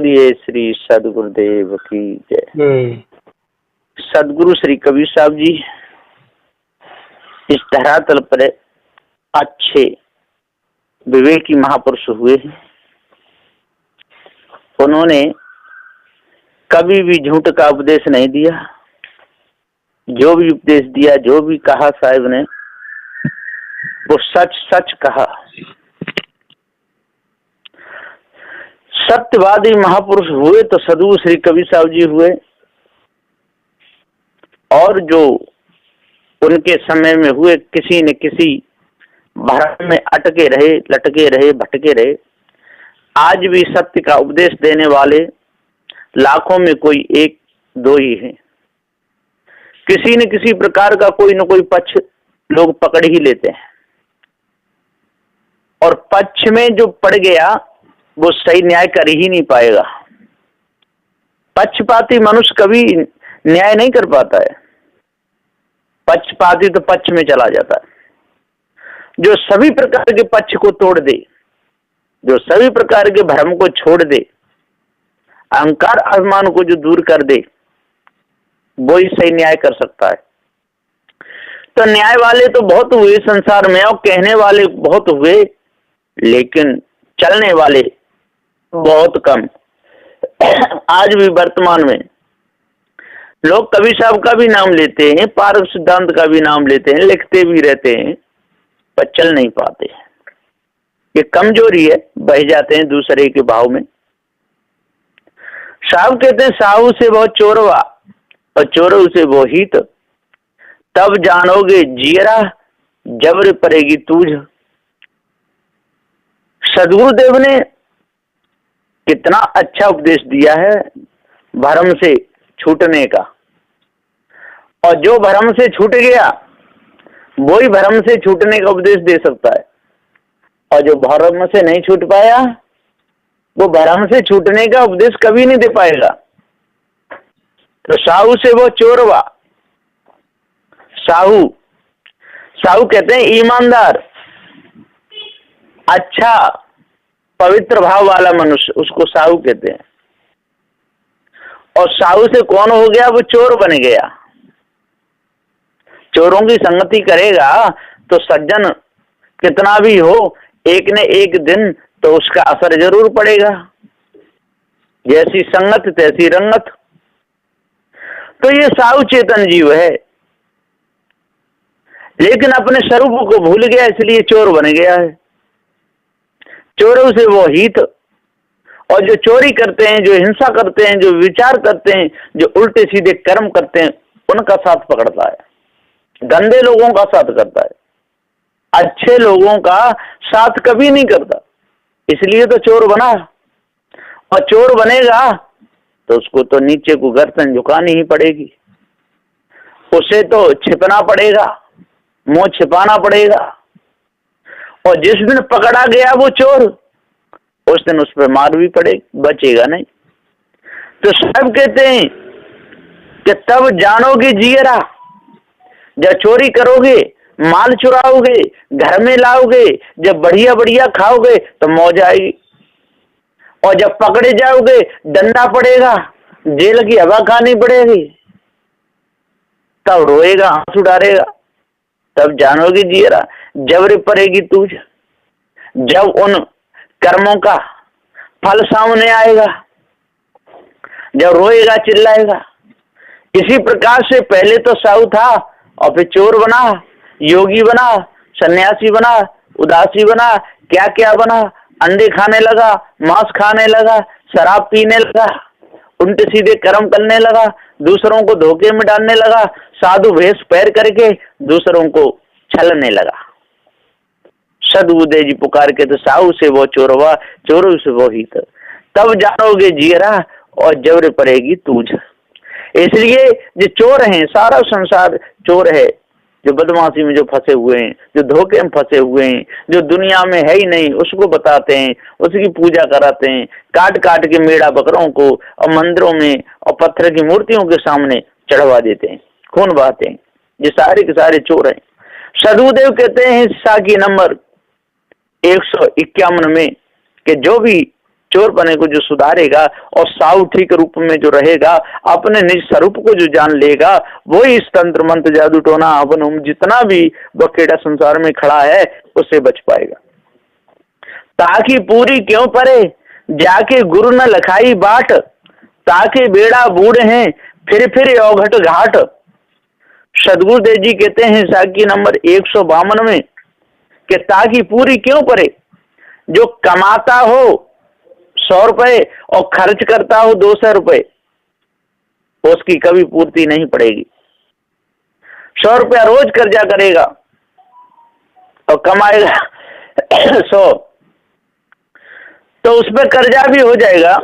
बोलिए श्री सदगुरुदेव की जय। सदगुरु श्री कबीर साहब जी इस धरातल पर अच्छे विवेकी महापुरुष हुए हैं। उन्होंने कभी भी झूठ का उपदेश नहीं दिया। जो भी उपदेश दिया, जो भी कहा साहिब ने, वो सच सच कहा। सत्यवादी महापुरुष हुए तो सदगुरु श्री कबीर साहब जी हुए, और जो उनके समय में हुए किसी न किसी भ्रम में अटके रहे, लटके रहे, भटके रहे। आज भी सत्य का उपदेश देने वाले लाखों में कोई एक दो ही हैं। किसी न किसी प्रकार का कोई न कोई पक्ष लोग पकड़ ही लेते हैं, और पक्ष में जो पड़ गया वो सही न्याय कर ही नहीं पाएगा। पक्षपाती मनुष्य कभी न्याय नहीं कर पाता है। पक्षपाती तो पक्ष में चला जाता है। जो सभी प्रकार के पक्ष को तोड़ दे, जो सभी प्रकार के भ्रम को छोड़ दे, अहंकार अभिमान को जो दूर कर दे, वो ही सही न्याय कर सकता है। तो न्याय वाले तो बहुत हुए संसार में, और कहने वाले बहुत हुए, लेकिन चलने वाले बहुत कम। आज भी वर्तमान में लोग कबीर साहब का भी नाम लेते हैं, पारस सिद्धांत का भी नाम लेते हैं, लिखते भी रहते हैं, पर चल नहीं पाते। ये कमजोरी है, बह जाते हैं दूसरे के भाव में। साहब कहते हैं साहू से वो चोरवा और चोरव से वो हित, तब जानोगे जियरा जबर पड़ेगी तुझ। सदगुरुदेव ने कितना अच्छा उपदेश दिया है भ्रम से छूटने का, और जो भ्रम से छूट गया वो ही भ्रम से छूटने का उपदेश दे सकता है, और जो भ्रम से नहीं छूट पाया वो भ्रम से छूटने का उपदेश कभी नहीं दे पाएगा। तो साहू से वो चोरवा, साहू साहू कहते हैं ईमानदार, अच्छा पवित्र भाव वाला मनुष्य, उसको साहू कहते हैं। और साहू से कौन हो गया? वो चोर बन गया। चोरों की संगति करेगा तो सज्जन कितना भी हो, एक न एक दिन तो उसका असर जरूर पड़ेगा। जैसी संगत तैसी रंगत। तो ये साहू चेतन जीव है, लेकिन अपने स्वरूप को भूल गया, इसलिए चोर बन गया है। चोरों से वो हित, और जो चोरी करते हैं, जो हिंसा करते हैं, जो विचार करते हैं, जो उल्टे सीधे कर्म करते हैं, उनका साथ पकड़ता है। गंदे लोगों का साथ करता है, अच्छे लोगों का साथ कभी नहीं करता। इसलिए तो चोर बना, और चोर बनेगा तो उसको तो नीचे को गर्दन झुकानी ही पड़ेगी। उसे तो छिपना पड़ेगा, मुंह छिपाना पड़ेगा। और जिस दिन पकड़ा गया वो चोर, उस दिन उस पर मार भी पड़े, बचेगा नहीं। तो साहब कहते हैं कि तब जानोगे जियरा, जब चोरी करोगे, माल चुराओगे, घर में लाओगे, जब बढ़िया बढ़िया खाओगे तो मौज आएगी। और जब पकड़े जाओगे डंडा पड़ेगा, जेल की हवा खानी पड़ेगी, तब रोएगा, आंसू डालेगा। तब जानोगे जियरा जबर पड़ेगी तुझ। जब उन कर्मों का फल सामने आएगा, जब रोएगा, चिल्लाएगा। इसी प्रकार से पहले तो साहू था, और फिर चोर बना, योगी बना, सन्यासी बना, उदासी बना, क्या क्या बना। अंडे खाने लगा, मांस खाने लगा, शराब पीने लगा, उल्टे सीधे कर्म करने लगा, दूसरों को धोखे में डालने लगा, साधु वेश पैर करके दूसरों को छलने लगा। सदगुरुदेव जी पुकार के तो साहू से वो चोरवा, चोरों से वो हित, तब जानोगे जियरा और जबर पड़ेगी तुझ। इसलिए जो चोर हैं, सारा संसार चोर है, जो बदमाशी में जो फंसे हुए हैं, जो धोखे में फंसे हुए हैं, जो दुनिया में है ही नहीं उसको बताते हैं, उसकी पूजा कराते हैं, काट काट के मेढ़ा बकरों को और मंदिरों में और पत्थर की मूर्तियों के सामने चढ़वा देते हैं, खून बहाते हैं। ये सारे के सारे चोर हैं। सदगुरुदेव कहते हैं हिस्सा की नंबर 151 में कि जो भी चोर बने को जो सुधारेगा और साउ ठीक रूप में जो रहेगा, अपने निज स्वरूप को जो जान लेगा, वो इस तंत्र मंत्र जादू टोना हवन जितना भी बखेड़ा संसार में खड़ा है उससे बच पाएगा। ताकि पूरी क्यों परे जाके गुरु न लखाई बाट, ताकि बेड़ा बूढ़े हैं फिर अवघट घाट। सदगुरुदेव जी कहते हैं साखी नंबर 152 में कि ताकि पूरी क्यों परे, जो कमाता हो 100 रुपए और खर्च करता हो 200 रुपए, उसकी कभी पूर्ति नहीं पड़ेगी। 100 रुपया रोज कर्जा करेगा और कमाएगा 100, तो उस पर कर्जा भी हो जाएगा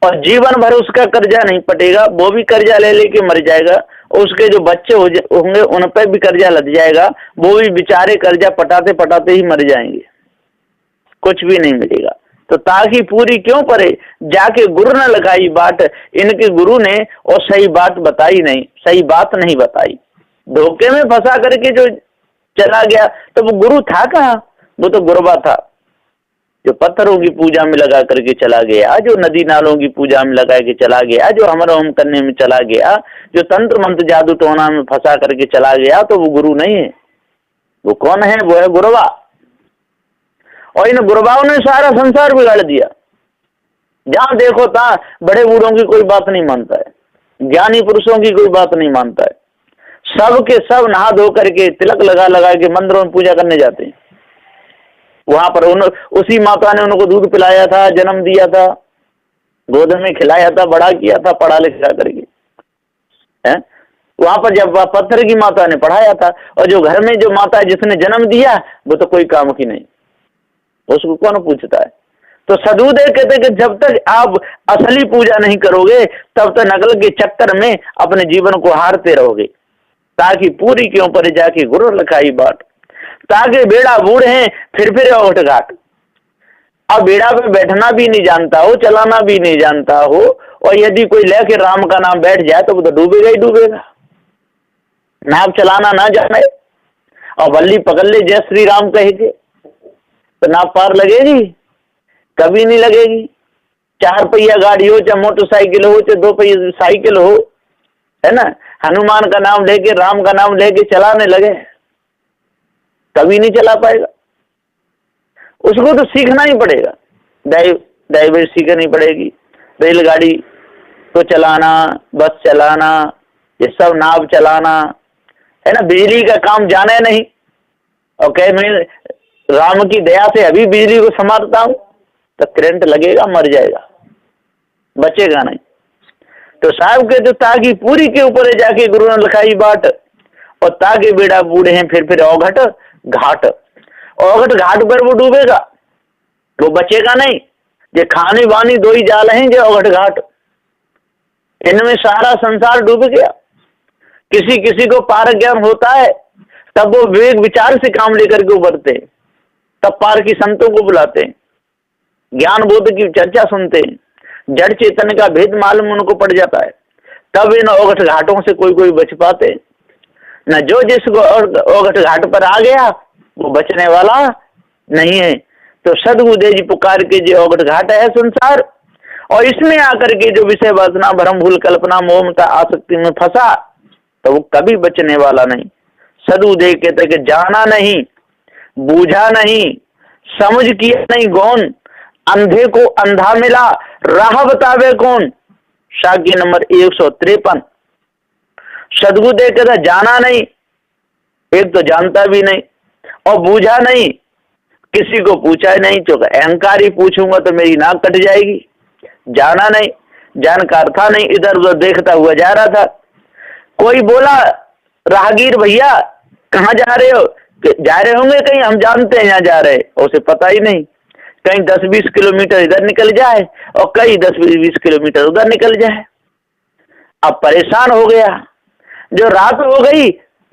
और जीवन भर उसका कर्जा नहीं पटेगा, वो भी कर्जा ले लेके मर जाएगा। उसके जो बच्चे होंगे उन पर भी कर्जा लग जाएगा, वो भी बेचारे कर्जा पटाते पटाते ही मर जाएंगे, कुछ भी नहीं मिलेगा। तो ताकि पूरी क्यों परे जाके गुरु न लगाई बाट, इनके गुरु ने और सही बात बताई नहीं, सही बात नहीं बताई, धोखे में फंसा करके जो चला गया तो वो गुरु था कहाँ, वो तो गुरबा था जो पत्थरों की पूजा में लगा करके चला गया, जो नदी नालों की पूजा में लगा के चला गया, जो हमर होम करने में चला गया, जो तंत्र मंत्र जादू टोना में फंसा करके चला गया, तो वो गुरु नहीं है। वो कौन है? वो है गुरबा। और इन गुरबाओं ने सारा संसार बिगाड़ दिया। जहां देखो तहां बड़े बूढ़ों की कोई बात नहीं मानता है, ज्ञानी पुरुषों की कोई बात नहीं मानता है, सब के सब नहा धो करके तिलक लगा लगा के मंदिरों में पूजा करने जाते हैं। वहां पर उसी माता ने उनको दूध पिलाया था, जन्म दिया था, गोद में खिलाया था, बड़ा किया था, पढ़ा लिखा करके है। वहां पर जब पत्थर की माता ने पढ़ाया था, और जो घर में जो माता जिसने जन्म दिया वो तो कोई काम की नहीं, उसको कौन पूछता है। तो सदगुरुदेव कहते कि जब तक आप असली पूजा नहीं करोगे तब तक नकल के चक्कर में अपने जीवन को हारते रहोगे। ताकि पूरी क्यों पर जाके गुरु लखाई बाट, ताकि बेड़ा बूढ़े हैं फिर अवघट घाट। अब बेड़ा पे बैठना भी नहीं जानता हो, चलाना भी नहीं जानता हो, और यदि कोई लेके राम का नाम बैठ जाए तो वो तो डूबेगा ही डूबेगा। नाव चलाना ना जाने और बल्ली पकड़ ले जय श्री राम कहे के, तो नाव पार लगेगी? कभी नहीं लगेगी। 4 पहिया गाड़ी हो, चाहे मोटरसाइकिल हो, चाहे 2 पहिया साइकिल हो, है ना, हनुमान का नाम लेके राम का नाम लेके चलाने लगे, कभी नहीं चला पाएगा। उसको तो सीखना ही पड़ेगा, ड्राइवर सीखनी पड़ेगी, रेलगाड़ी को चलाना, बस चलाना, ये सब नाव चलाना, है ना। बिजली का काम जाने नहीं और कहे मैं राम की दया से अभी बिजली को संभालता हूं, तो करंट लगेगा, मर जाएगा, बचेगा नहीं। तो साहब कहते ताकि पूरी के ऊपर जाके गुरु ने लिखाई बाट, और ताकि बेड़ा बूढ़े हैं फिर अवघट घाट। अवघट घाट पर वो डूबेगा, वो बचेगा नहीं। ये खाने वानी 2 ही जाल हैं, जो अवघट घाट, इनमें सारा संसार डूब गया। किसी किसी को पार ज्ञान होता है तब वो विवेक विचार से काम लेकर के उभरते, तब पार की संतों को बुलाते, ज्ञान बोध की चर्चा सुनते, जड़ चेतन का भेद मालूम उनको पड़ जाता है, तब इन अवघट घाटों से कोई बच पाते न। जो जिसको अवघट घाट पर आ गया वो बचने वाला नहीं है। तो सदगुरुदेव जी पुकार के जो अवघट घाट है संसार, और इसमें आकर के जो विषय वासना भ्रम भूल कल्पना मोह ममता आसक्ति में फंसा, तो वो कभी बचने वाला नहीं। सदगुरुदेव कहते कि जाना नहीं, बूझा नहीं, समझ किया नहीं गौन, अंधे को अंधा मिला, राह बतावे कौन। शाखी नंबर 153। सदगुरुदेव कहता जाना नहीं, एक तो जानता भी नहीं और बूझा नहीं, किसी को पूछा नहीं, चूंकि अहंकार ही पूछूंगा तो मेरी नाक कट जाएगी। जाना नहीं, जानकार था नहीं, इधर उधर देखता हुआ जा रहा था। कोई बोला राहगीर भैया कहाँ जा रहे हो? जा रहे होंगे कहीं, हम जानते हैं यहाँ जा रहे, उसे पता ही नहीं, कहीं 10-20 किलोमीटर इधर निकल जाए और कहीं 10-20 किलोमीटर उधर निकल जाए। अब परेशान हो गया। जो रात हो गई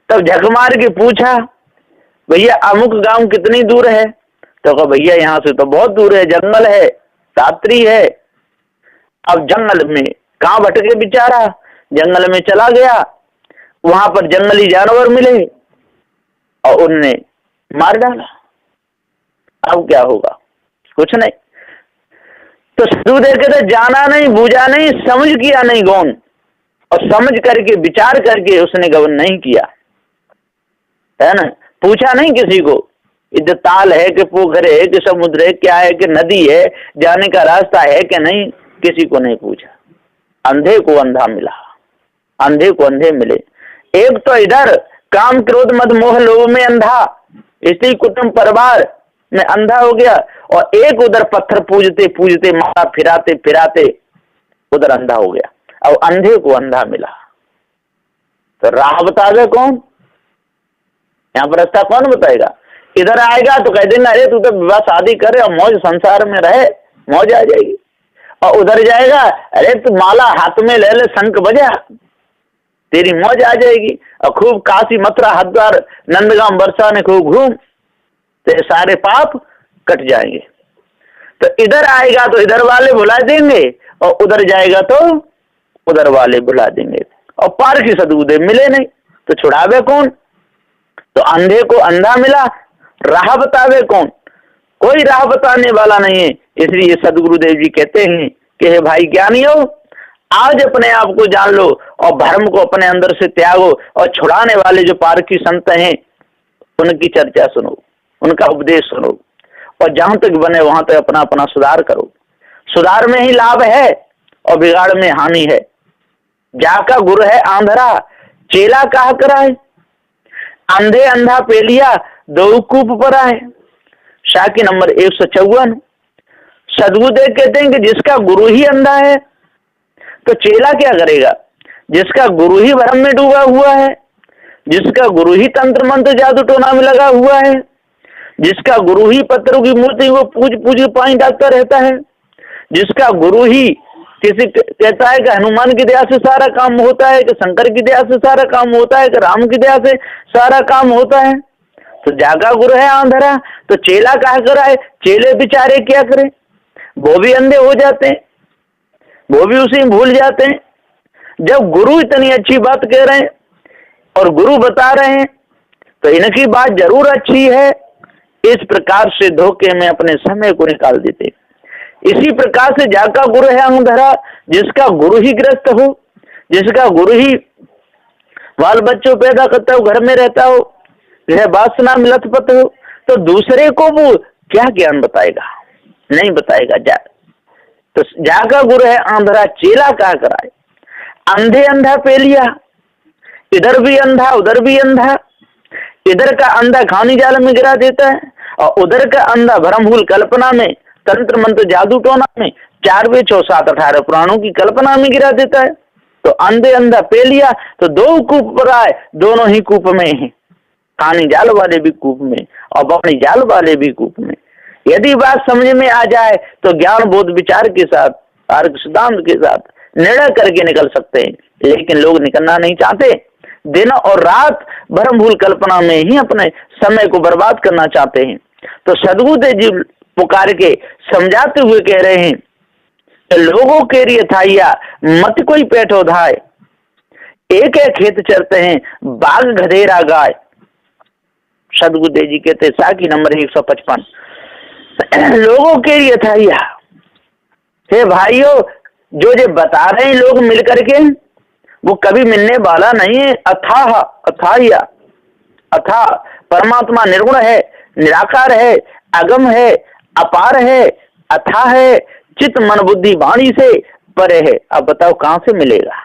तब झक मार के पूछा भैया अमुक गांव कितनी दूर है? तो कहा भैया यहाँ से तो बहुत दूर है, जंगल है, रात्रि है। अब जंगल में कहाँ भटके बेचारा, जंगल में चला गया, वहां पर जंगली जानवर मिले और उनने मार डाला। अब क्या होगा? कुछ नहीं। तो सदगुरुदेव कहते जाना नहीं, बूझा नहीं, समझ किया नहीं गौन, और समझ करके विचार करके उसने गौन नहीं किया, है ना। पूछा नहीं किसी को, इधर ताल है कि पोखर है कि समुद्र है, क्या है कि नदी है, जाने का रास्ता है कि नहीं, किसी को नहीं पूछा। अंधे को अंधा मिला, अंधे को अंधे मिले। एक तो इधर काम क्रोध मद मोह लोभ में अंधा, स्त्री कुटुंब परिवार में अंधा हो गया, और एक उधर पत्थर पूजते पूजते माला फिराते फिराते उधर अंधा हो गया। अब अंधे को अंधा मिला, तो राह बता दे कौन, यहाँ पर रास्ता कौन बताएगा। इधर आएगा तो कह देंगे अरे तू तो विवाह शादी करे और मौज संसार में रहे, मौज आ जाएगी। और उधर जाएगा अरे तू माला हाथ में ले ले, शंख बजा, तेरी मौज आ जाएगी। और खूब काशी मथुरा हरिद्वार नंदगांव बरसा ने खूब घूम, तेरे सारे पाप कट जाएंगे। तो इधर आएगा तो इधर वाले भुला देंगे, और उधर जाएगा तो उधर वाले भुला देंगे। और पार की सदगुरुदेव मिले नहीं तो छुड़ावे कौन। तो अंधे को अंधा मिला, राह बतावे कौन, कोई राह बताने वाला नहीं है। इसलिए सदगुरुदेव जी कहते हैं कि हे भाई ज्ञानी हो, आज अपने आप को जान लो और भ्रम को अपने अंदर से त्यागो, और छुड़ाने वाले जो पारखी संत हैं उनकी चर्चा सुनो, उनका उपदेश सुनो, और जहां तक बने वहां तक अपना अपना सुधार करो। सुधार में ही लाभ है और बिगाड़ में हानि है। जाका गुरु है आंधरा, चेला कहा कराए, अंधे अंधा पेलिया दो कूप पर आए। शाखी नंबर 154। सदगुरुदेव कहते हैं कि जिसका गुरु ही अंधा है तो चेला क्या करेगा। जिसका गुरु ही भ्रम में डूबा हुआ है, जिसका गुरु ही तंत्र मंत्र जादू टोना में लगा हुआ है, जिसका गुरु ही पत्थरों की मूर्ति को पूज पूज पानी डालता रहता है, जिसका गुरु ही किसी कहता है कि हनुमान की दया से सारा काम होता है, कि शंकर की दया से सारा काम होता है, कि राम की दया से सारा काम होता है, तो जागा गुरु है आंधरा, तो चेला कहा कराए। चेले बेचारे क्या करें, वो भी अंधे हो जाते हैं, वो भी उसी में भूल जाते हैं। जब गुरु इतनी अच्छी बात कह रहे हैं और गुरु बता रहे हैं तो इनकी बात जरूर अच्छी है। इस प्रकार से धोखे में अपने समय को निकाल देते। इसी प्रकार से जाका गुरु है अंधरा, जिसका गुरु ही ग्रस्त हो, जिसका गुरु ही बाल बच्चों पैदा करता हो, घर में रहता हो, यह वासना में लथपथ हो, तो दूसरे को वो क्या ज्ञान बताएगा, नहीं बताएगा। तो जाका गुरु है आंधरा, चेला कहा कराए। अंधे अंधा पेलिया, इधर भी अंधा उधर भी अंधा, इधर का अंधा खानी जाल में गिरा देता है, और उधर का अंधा भ्रमभूल कल्पना में, तंत्र मंत्र जादू टोना में, 4 वेद 6 7 18 पुराणों की कल्पना में गिरा देता है। तो अंधे अंधा पेलिया, तो 2 कूप पर आए, दोनों ही कूप में हैं, खानी जाल वाले भी कूप में और बपनी जाल वाले भी कूप में। यदि बात समझ में आ जाए तो ज्ञान बोध विचार के साथ, तर्क सिद्धांत के साथ निर्णय करके निकल सकते हैं, लेकिन लोग निकलना नहीं चाहते। दिन और रात भ्रमभूल कल्पना में ही अपने समय को बर्बाद करना चाहते हैं। तो सदगुरुदेव जी पुकार के समझाते हुए कह रहे हैं कि लोगों के लिए थाइया मत कोई पेटो धाय, एक एक खेत चरते हैं बाघ गधेरा गाय। सदगुरुदेव जी कहते साखी नंबर 155। लोगों के लिए थाइया, हे भाइयों, जो बता रहे हैं लोग मिलकर के, वो कभी मिलने वाला नहीं है। अथाह अथाह्य, अथा परमात्मा निर्गुण है, निराकार है, अगम है, अपार है, अथा है, चित्त मन बुद्धि वाणी से परे है। अब बताओ कहां से मिलेगा।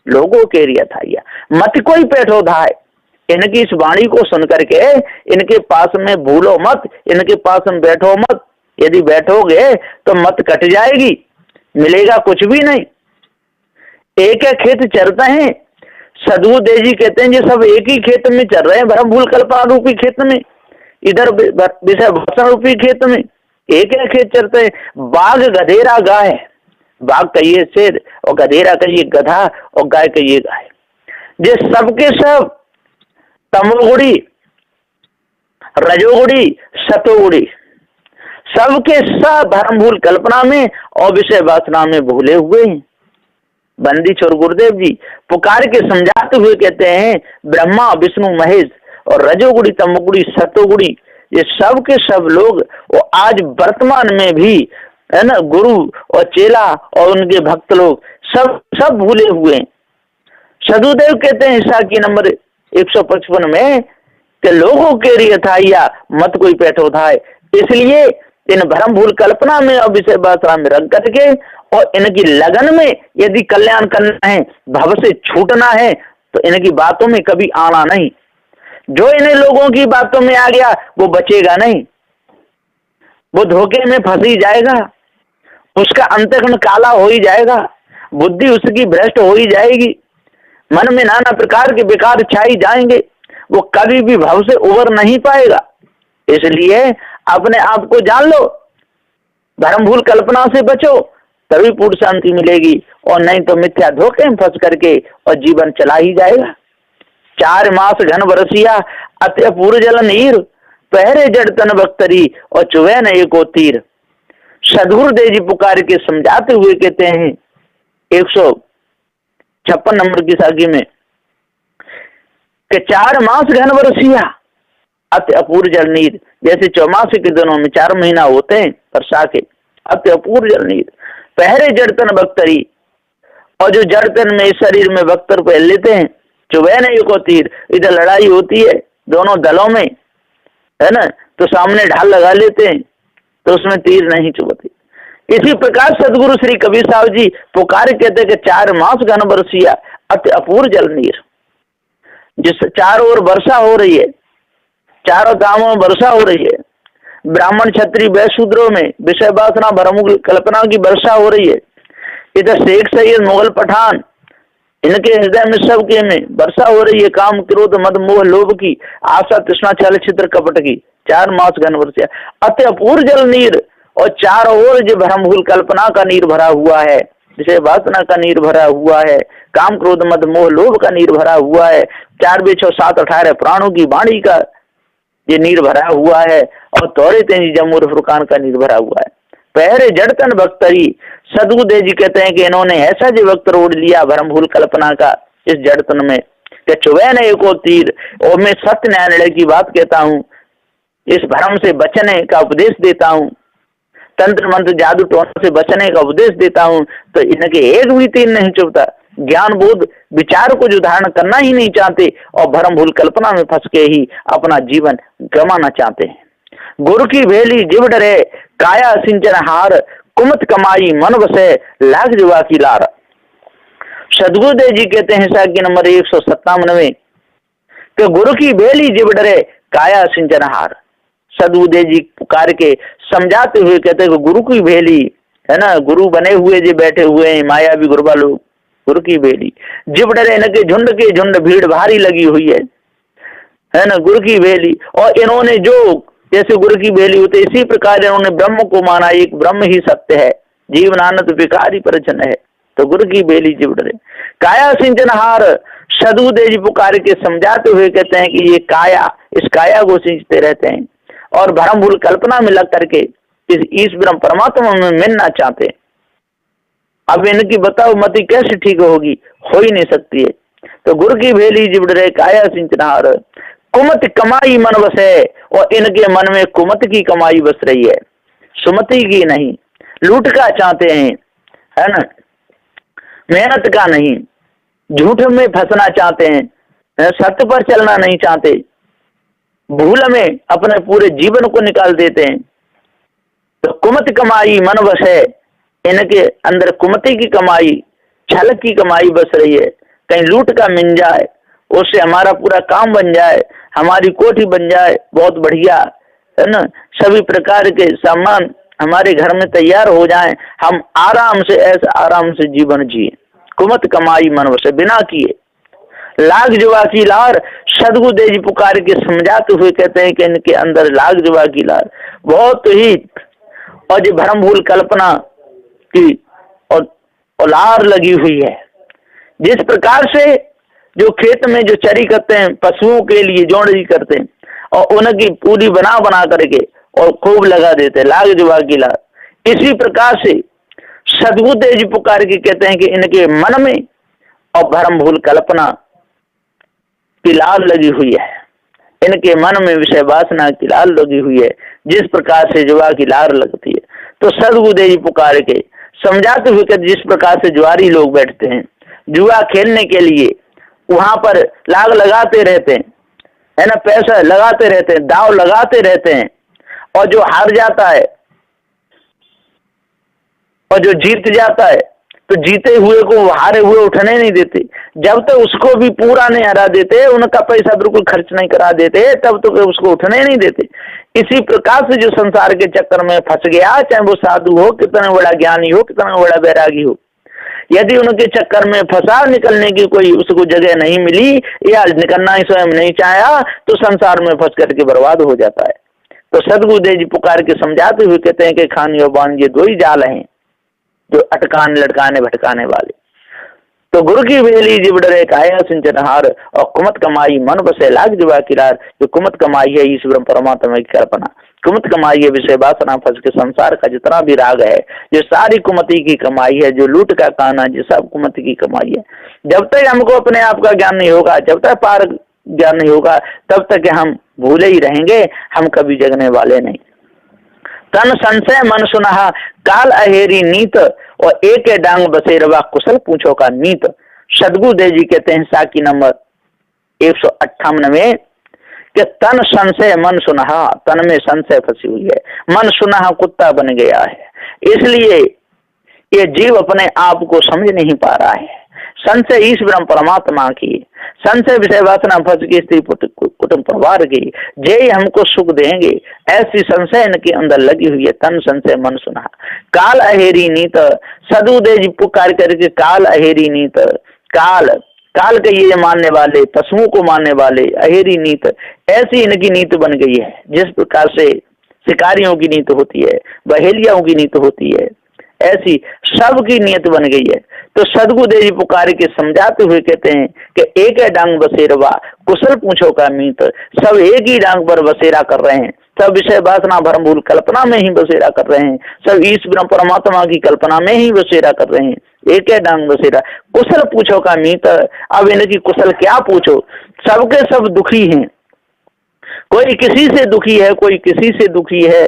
लोगों के लिए अथाह्य मत कोई पेटो धाय, इनकी इस वाणी को सुन करके इनके पास में भूलो मत, इनके पास में बैठो मत। यदि बैठोगे तो मत कट जाएगी, मिलेगा कुछ भी नहीं। एक एक खेत चरते हैं। सदगुरुदेव जी कहते हैं ये सब एक ही खेत में चल रहे हैं, भ्रमभूल कल्पना रूपी खेत में, इधर विषय भक्षण रूपी खेत में एक एक खेत चलते हैं। बाघ गधेरा गाय, बाघ कहिए शेर और गधेरा कहिए गधा और गाय कहिए गाय। ये सबके सब तमोगुड़ी, रजोगुड़ी, सतोगुड़ी, सबके सब भ्रमभूल कल्पना में और विषय वासना में भूले हुए हैं। बंदी छोर गुरुदेव जी पुकार के समझाते हुए कहते हैं ब्रह्मा विष्णु महेश और रजोगुड़ी तमोगुड़ी सतोगुड़ी, ये सब के सब लोग वो आज वर्तमान में भी है ना, गुरु और चेला और उनके भक्त लोग सब भूले हुए हैं। सदुदेव कहते हैं ईसा की नंबर 155 में कि लोगों के लिए था या मत कोई पैठो था, इसलिए इन भ्रम भूल कल्पना में और विषय वासना में रंग करके और इनकी लगन में यदि कल्याण करना है, भव से छूटना है, तो इनकी बातों में कभी आना नहीं। जो इन्हें लोगों की बातों में आ गया वो बचेगा नहीं, वो धोखे में फंस ही जाएगा, उसका अंतःकरण काला हो ही जाएगा, बुद्धि उसकी भ्रष्ट हो ही जाएगी, मन में नाना प्रकार के विकार छाई जाएंगे, वो कभी भी भव से उबर नहीं पाएगा। इसलिए अपने आप को जान लो, भ्रम भूल कल्पना से बचो, तभी पूर्ण शांति मिलेगी, और नहीं तो मिथ्या धोखे में फंस करके और जीवन चला ही जाएगा। 4 मास घन बरसिया अत्य पूर्व जल नीर, पहरे जड़ तन बख्तरी और चुवे न एको तीर। सदगुरुदेव जी पुकार के समझाते हुए कहते हैं 156 नंबर की साखी में कि 4 मास घन बरसिया अति अपूर्व जल नीर, जैसे चौमासे के दिनों में 4 महीना होते हैं वर्षा के, अति अपूर्व जल नीर, पहरे जड़तन बख्तरी, और जो जड़तन में इस शरीर में बख्तर पहन लेते हैं, चुबह नहीं को तीर, इधर लड़ाई होती है दोनों दलों में, है ना, तो सामने ढाल लगा लेते हैं तो उसमें तीर नहीं चुभती। इसी प्रकार सदगुरु श्री कबीर साहब जी पुकार कहते हैं कि 4 मास घन बरसिया अति अपूर्व जल नीर, जिस चारों ओर वर्षा हो रही है, चारों धामों में वर्षा हो रही है, ब्राह्मण क्षत्रिय वैश्य शूद्रों में विषय वासना भ्रम कल्पना की वर्षा हो रही है, इधर शेख सैयद मुगल पठान इनके हृदय में सबके में वर्षा हो रही है, काम क्रोध मद मोह लोभ की आशा तृष्णा छल छिद्र कपट की। 4 मास घन वर्षा अति अपूर्व जल नीर, और चारों ओर जो भ्रम भूल कल्पना का नीर भरा हुआ है, विषय वासना का नीर भरा हुआ है, काम क्रोध मद मोह लोभ का नीर भरा हुआ है, 4 2 6 7 18 प्राणों की वाणी का ये नीर भरा हुआ है, और तौरे तेजी जमूर फुरकान का नीर भरा हुआ है। पहरे जड़तन बख्तरी, सदगुरुदेव जी कहते हैं कि इन्होंने ऐसा जो वक्त ओढ़ लिया भ्रम भूल कल्पना का इस जड़तन में कि चुबह न एको तीर। और मैं सत्य न्यायालय की बात कहता हूँ, इस भ्रम से बचने का उपदेश देता हूँ, तंत्र मंत्र जादू टोना से बचने का उपदेश देता हूँ, तो इनके एक भी तीर नहीं चुभता। ज्ञान बोध विचार को जो धारण करना ही नहीं चाहते और भ्रम भूल कल्पना में फंस के ही अपना जीवन गंवाना चाहते हैं। गुरु की भेली जिव डरे काया सिंचन हार, कुमत कमाई मन बसे लाग जुआ की लार। सदगुरुदेव जी कहते हैं साखी नंबर 197 कि गुरु की भेली जिव डरे काया सिंचन हार। सदगुरुदेव जी पुकार के समझाते हुए कहते हैं कि गुरु की भेली, है ना, गुरु बने हुए जो बैठे हुए हैं मायावी गुरुबा लोग, गुरु की भेली जिव डरे, इनके झुंड के झुंड भीड़ भारी लगी हुई है ना, गुरु की भेली। और इन्होंने जो जैसे गुरु की भेली होते इसी प्रकार इन्होंने ब्रह्म को माना, एक ब्रह्म ही सत्य है, जीवन आनंद विकारी परिचन है, तो गुरु की भेली जिव डरे काया सिंचन हार। सदगुरुदेव जी पुकार के समझाते हुए कहते हैं कि ये काया, इस काया को सिंचते रहते हैं और भ्रम भूल कल्पना में लग करके इस ईश ब्रह्म परमात्मा में मिलना चाहते हैं। अब इनकी बताओ मति कैसे ठीक होगी, हो ही नहीं सकती है। तो गुरु की भेली जिव डरे काया सिंचन हार, कुमत कमाई मन बसे, और इनके मन में कुमत की कमाई बस रही है, सुमति की नहीं, लूट का चाहते हैं, है ना, मेहनत का नहीं, झूठ में फंसना चाहते हैं, सत्य पर चलना नहीं चाहते, भूल में अपने पूरे जीवन को निकाल देते हैं। तो कुमत कमाई मन बसे, इनके अंदर कुमति की कमाई, छल की कमाई बस रही है, कहीं लूट का मिल जाए, उससे हमारा पूरा काम बन जाए, हमारी कोठी बन जाए, बहुत बढ़िया, है ना, सभी प्रकार के सामान हमारे घर में तैयार हो जाएं, हम आराम से ऐसा आराम से जीवन जिए। कुमत कमाई मन बसे बिना किए लाग जुआ की लार। सदगुरुदेव जी पुकार के समझाते हुए कहते हैं कि इनके अंदर लाग जुआ की लार बहुत ही, और जो भ्रम भूल कल्पना की और लार लगी हुई है। जिस प्रकार से जो खेत में जो चरी करते हैं, पशुओं के लिए जोड़ी करते हैं और उनकी पूरी बना बना करके और खूब लगा देते हैं, लाग जुआ की लार। इसी प्रकार से सदगुरुदेव जी पुकार के कहते हैं कि इनके मन में और भ्रम भूल कल्पना की लाल लगी हुई है, इनके मन में विषय वासना की लाल लगी हुई है, जिस प्रकार से जुआ की लार लगती है। तो सदगुरुदेव जी पुकार के समझाते हुए कि जिस प्रकार से जुआरी लोग बैठते हैं जुआ खेलने के लिए, वहां पर लाग लगाते रहते हैं, है ना, पैसा लगाते रहते हैं, दाव लगाते रहते हैं, और जो हार जाता है और जो जीत जाता है तो जीते हुए को हारे हुए उठने नहीं देते। जब तक उसको भी पूरा नहीं हरा देते, उनका पैसा बिल्कुल खर्च नहीं करा देते, तब तक तो उसको उठने नहीं देते। इसी प्रकार से जो संसार के चक्कर में फंस गया, चाहे वो साधु हो, कितना बड़ा ज्ञानी हो, कितना बड़ा बैरागी हो, यदि उनके चक्कर में फंसा, निकलने की कोई उसको जगह नहीं मिली या निकलना ही स्वयं नहीं चाहा, तो संसार में फंस करके बर्बाद हो जाता है। तो सदगुरुदेव जी पुकार के समझाते हुए कहते हैं कि खानी और बाण ये दो ही जाल हैं जो अटकाने लटकाने भटकाने वाले। तो गुरु की वेली जिब डरे काया सिंचनहार, और कुमत कमाई मन बसे लाग जुआ किरार। जो कुमत कमाई है ईश्वर परमात्मा की कल्पना, कुमत कमाई है विषय वासना फंस के संसार का जितना भी राग है, जो सारी कुमति की कमाई है, जो लूट का काना, जो सब कुमति की कमाई है। जब तक हमको अपने आप का ज्ञान नहीं होगा, जब तक पार ज्ञान नहीं होगा, तब तक हम भूले ही रहेंगे, हम कभी जगने वाले नहीं। तन संशय मन सुनहा काल अहेरी नीत, और एक डांग बसेरवा कुशल पूछो का नीत। सदगुरुदेव जी कहते हैं साकी नंबर 158 में कि तन संशय मन सुनहा, तन में संशय फंसी हुई है, मन सुनहा कुत्ता बन गया है, इसलिए ये जीव अपने आप को समझ नहीं पा रहा है। संशय ईश्वर परमात्मा की, संशय विषय वासना फंस की स्त्री कुटुंब परिवार की, जय हमको सुख देंगे, ऐसी संशय इनके अंदर लगी हुई है। तन संशय मन सुना काल अहेरी नीत, सदगुरुदेव जी पुकार करके काल अहेरी नीत, काल काल के ये मानने वाले, पशुओं को मानने वाले, अहेरी नीत, ऐसी इनकी नीत बन गई है। जिस प्रकार से शिकारियों की नीत होती है, बहेलियाओं की नीत होती है, ऐसी सबकी नियत बन गई है। तो सदगुरुदेव जी पुकार के समझाते हुए कहते हैं कि एक है डांग बसेरवा कुशल पूछो का मीत। सब एक ही डांग पर बसेरा कर रहे हैं, सब विषय वासना भरम भूल कल्पना में ही बसेरा कर रहे हैं, सब ईश्वर परमात्मा की कल्पना में ही बसेरा कर रहे हैं। एक है डांग बसेरा कुशल पूछो का मीत। अब इनकी कुशल क्या पूछो, सबके सब दुखी हैं, कोई किसी से दुखी है, कोई किसी से दुखी है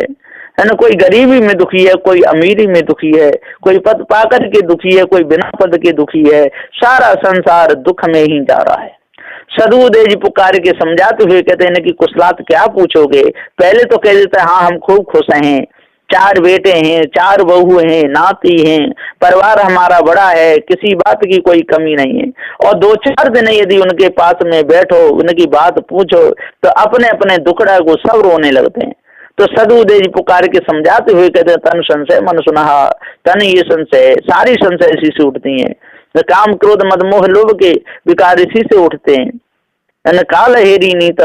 ना, कोई गरीबी में दुखी है, कोई अमीरी में दुखी है, कोई पद पाकर के दुखी है, कोई बिना पद के दुखी है, सारा संसार दुख में ही जा रहा है। सदगुरुदेव जी पुकार के समझाते हुए कहते हैं कि कुशलात क्या पूछोगे। पहले तो कह देते हैं हाँ हम खूब खुश हैं, 4 बेटे हैं, 4 बहू हैं, नाती हैं, परिवार हमारा बड़ा है, किसी बात की कोई कमी नहीं है। और 2-4 दिन यदि उनके पास में बैठो, उनकी बात पूछो, तो अपने अपने दुखड़ा को सब रोने लगते हैं। तो सदगुरुदेव जी पुकार के समझाते हुए कहते हैं तन संशय मन सुनहा, तन ये संशय, सारी संशय इसी से उठती हैं। काम क्रोध मद मोह लोभ के विकार इसी से उठते हैं। काल हेरी नीत,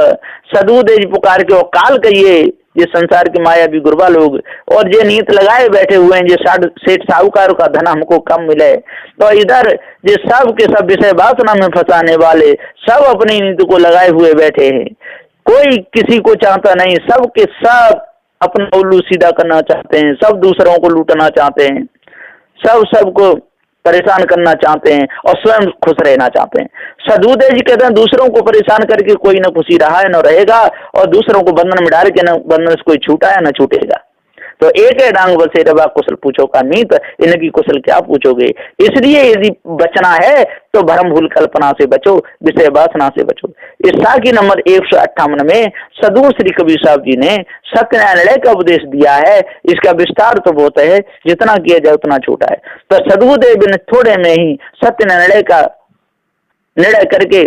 सदगुरुदेव जी पुकार के, और काल कहिए ये संसार की माया भी गुरबा लोग, और ये नीत लगाए बैठे हुए हैं, जो सेठ साहूकार का धन हमको कम मिले, तो इधर जो सब के सब विषय वासना में फंसाने वाले सब अपनी नीति को लगाए हुए बैठे हैं। कोई किसी को चाहता नहीं, सब के सब अपना उल्लू सीधा करना चाहते हैं, सब दूसरों को लूटना चाहते हैं, सब सबको परेशान करना चाहते हैं और स्वयं खुश रहना चाहते हैं। सदगुरुदेव जी कहते हैं दूसरों को परेशान करके कोई न खुशी रहा है न रहेगा, और दूसरों को बंधन में डाल के न बंधन से कोई छूटा है न छूटेगा। तो एक है डांग बसेरवा कुशल पूछो का नीत, इनकी कुशल क्या पूछोगे। इसलिए यदि बचना है तो भरम भूल कल्पना से बचो, विषय वासना से बचो। इस साखी नंबर 158 में सदगुरु श्री कबीर साहब जी ने सत्य न्यायालय का उपदेश दिया है। इसका विस्तार तो बहुत है, जितना किया जाए उतना छोटा है। तो सदगुरुदेव ने थोड़े में ही सत्य न्यायालय का निर्णय करके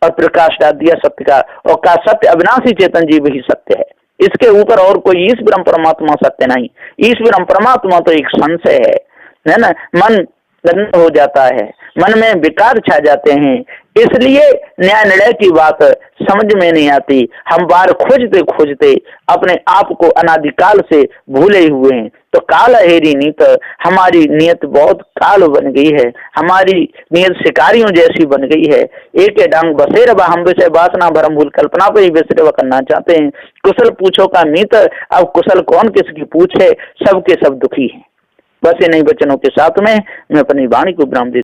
और प्रकाश डाल दिया सत्य का, और कहा सत्य अविनाशी चेतन जीव ही सत्य है, इसके ऊपर और कोई ईश्वर परमात्मा सत्य नहीं। ईश्वर परमात्मा तो एक संशय है ना। मन गंदा हो जाता है, मन में विकार छा जाते हैं, इसलिए न्याय निर्णय की बात समझ में नहीं आती। हम बार खोजते खोजते अपने आप को अनादिकाल से भूले हुए हैं। तो काल हेरी नीत, हमारी नियत बहुत काल बन गई है, हमारी नियत शिकारियों जैसी बन गई है। एक डांग बसेरवा, हम विषय वासना भरम भूल कल्पना पर ही बसेरवा करना चाहते हैं। कुशल पूछो का मीत, अब कुशल कौन किसकी पूछे, सबके सब दुखी हैं। बस इन वचनों के साथ में मैं अपनी वाणी को विराम देता हूं।